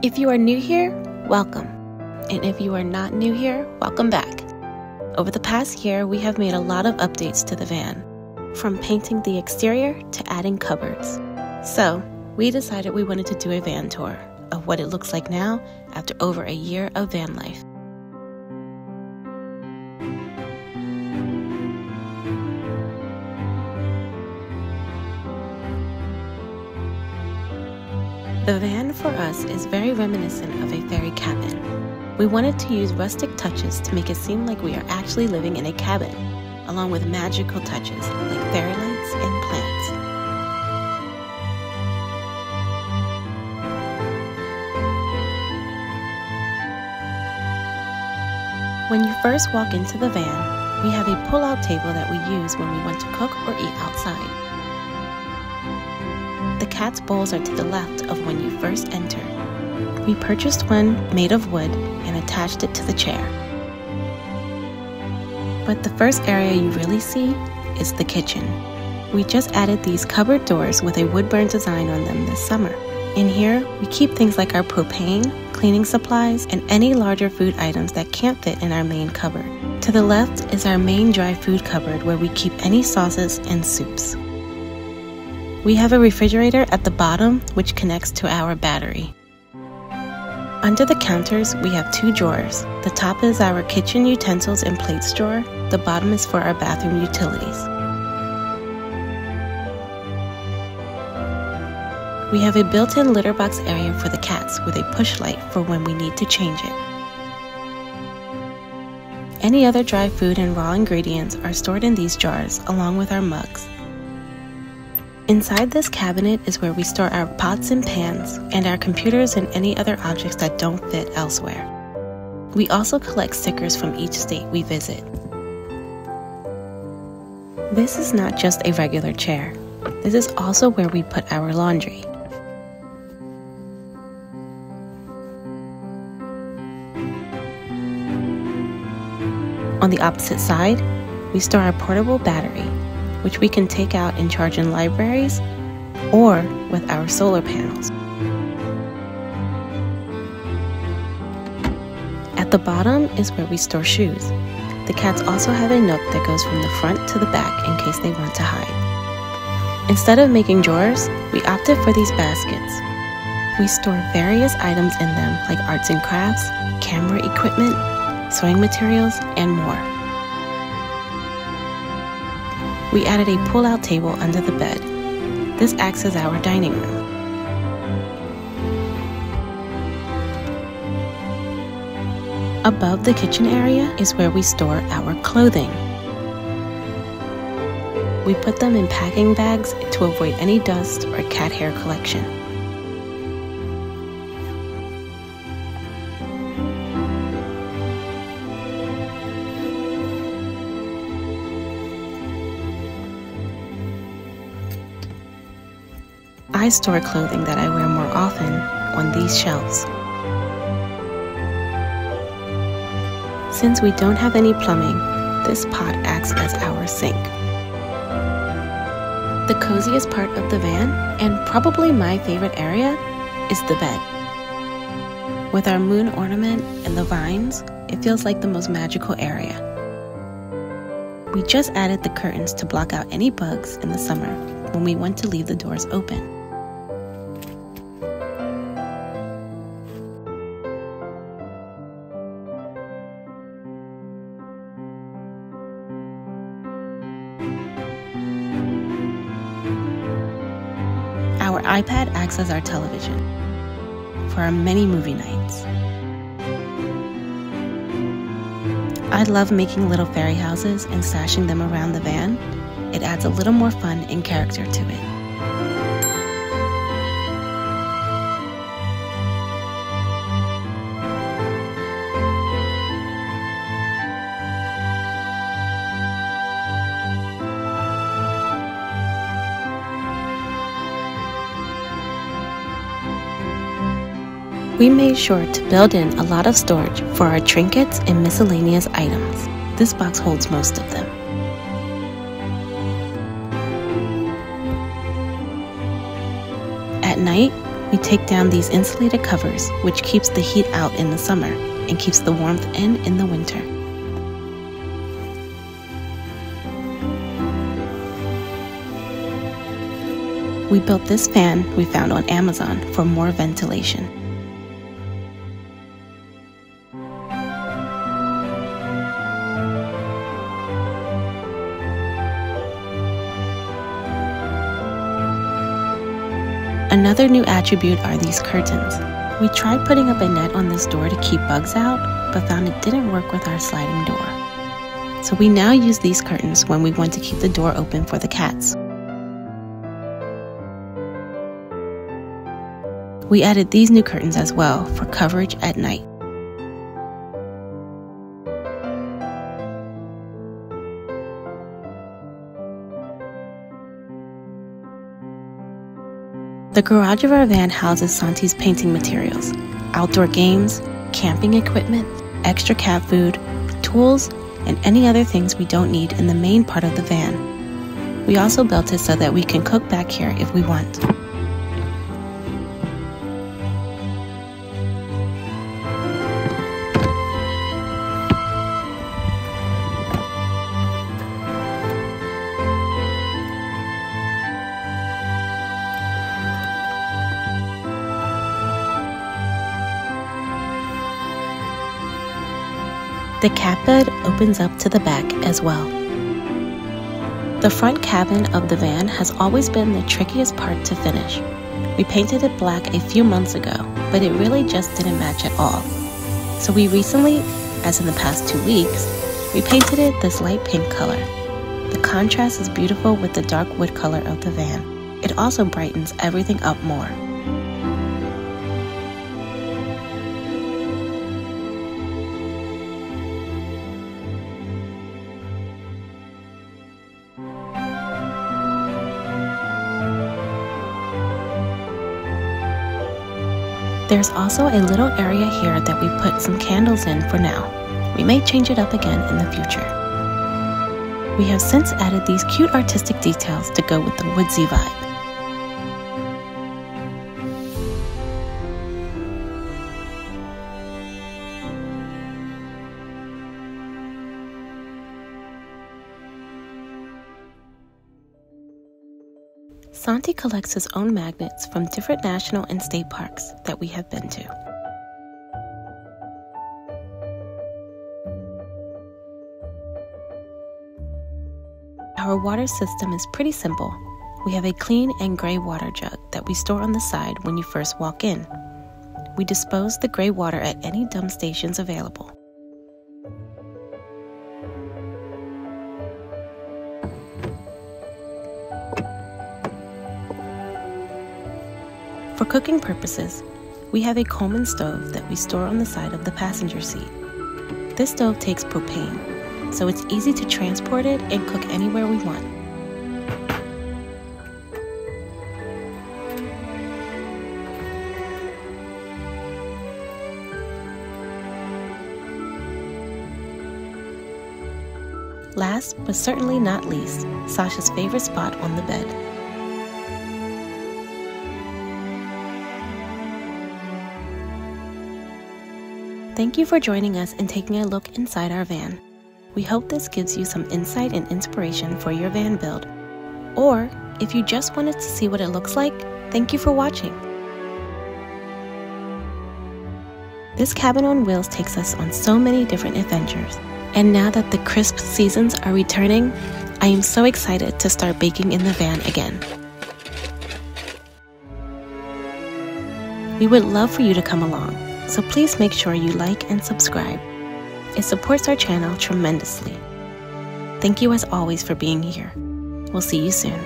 If you are new here, welcome. And if you are not new here, welcome back. Over the past year, we have made a lot of updates to the van, from painting the exterior to adding cupboards. So, we decided we wanted to do a van tour of what it looks like now after over a year of van life. The van for us is very reminiscent of a fairy cabin. We wanted to use rustic touches to make it seem like we are actually living in a cabin, along with magical touches like fairy lights and plants. When you first walk into the van, we have a pull-out table that we use when we want to cook or eat outside. The cat's bowls are to the left of when you first enter. We purchased one made of wood and attached it to the chair. But the first area you really see is the kitchen. We just added these cupboard doors with a wood burn design on them this summer. In here, we keep things like our propane, cleaning supplies, and any larger food items that can't fit in our main cupboard. To the left is our main dry food cupboard where we keep any sauces and soups. We have a refrigerator at the bottom which connects to our battery. Under the counters, we have two drawers. The top is our kitchen utensils and plates drawer. The bottom is for our bathroom utilities. We have a built-in litter box area for the cats with a push light for when we need to change it. Any other dry food and raw ingredients are stored in these jars along with our mugs. Inside this cabinet is where we store our pots and pans and our computers and any other objects that don't fit elsewhere. We also collect stickers from each state we visit. This is not just a regular chair. This is also where we put our laundry. On the opposite side, we store our portable battery, which we can take out and charge in libraries or with our solar panels. At the bottom is where we store shoes. The cats also have a nook that goes from the front to the back in case they want to hide. Instead of making drawers, we opted for these baskets. We store various items in them like arts and crafts, camera equipment, sewing materials, and more. We added a pull-out table under the bed. This acts as our dining room. Above the kitchen area is where we store our clothing. We put them in packing bags to avoid any dust or cat hair collection. I store clothing that I wear more often on these shelves. Since we don't have any plumbing, this pot acts as our sink. The coziest part of the van, and probably my favorite area, is the bed. With our moon ornament and the vines, it feels like the most magical area. We just added the curtains to block out any bugs in the summer when we want to leave the doors open. Our iPad acts as our television for our many movie nights. I love making little fairy houses and stashing them around the van. It adds a little more fun and character to it. We made sure to build in a lot of storage for our trinkets and miscellaneous items. This box holds most of them. At night, We take down these insulated covers, which keeps the heat out in the summer and keeps the warmth in the winter. We built this fan we found on Amazon for more ventilation. Another new attribute are these curtains. We tried putting up a net on this door to keep bugs out, but found it didn't work with our sliding door. So we now use these curtains when we want to keep the door open for the cats. We added these new curtains as well for coverage at night. The garage of our van houses Santi's painting materials, outdoor games, camping equipment, extra cat food, tools, and any other things we don't need in the main part of the van. We also built it so that we can cook back here if we want. The cat bed opens up to the back as well. The front cabin of the van has always been the trickiest part to finish. We painted it black a few months ago, but it really just didn't match at all. So we recently, as in the past 2 weeks, we painted it this light pink color. The contrast is beautiful with the dark wood color of the van. It also brightens everything up more. There's also a little area here that we put some candles in for now. We may change it up again in the future. We have since added these cute artistic details to go with the woodsy vibe. Santi collects his own magnets from different national and state parks that we have been to. Our water system is pretty simple. We have a clean and gray water jug that we store on the side when you first walk in. We dispose the gray water at any dump stations available. For cooking purposes, we have a Coleman stove that we store on the side of the passenger seat. This stove takes propane, so it's easy to transport it and cook anywhere we want. Last, but certainly not least, Sasha's favorite spot on the bed. Thank you for joining us and taking a look inside our van. We hope this gives you some insight and inspiration for your van build. Or, if you just wanted to see what it looks like, thank you for watching. This cabin on wheels takes us on so many different adventures. And now that the crisp seasons are returning, I am so excited to start baking in the van again. We would love for you to come along, so please make sure you like and subscribe. It supports our channel tremendously. Thank you as always for being here. We'll see you soon.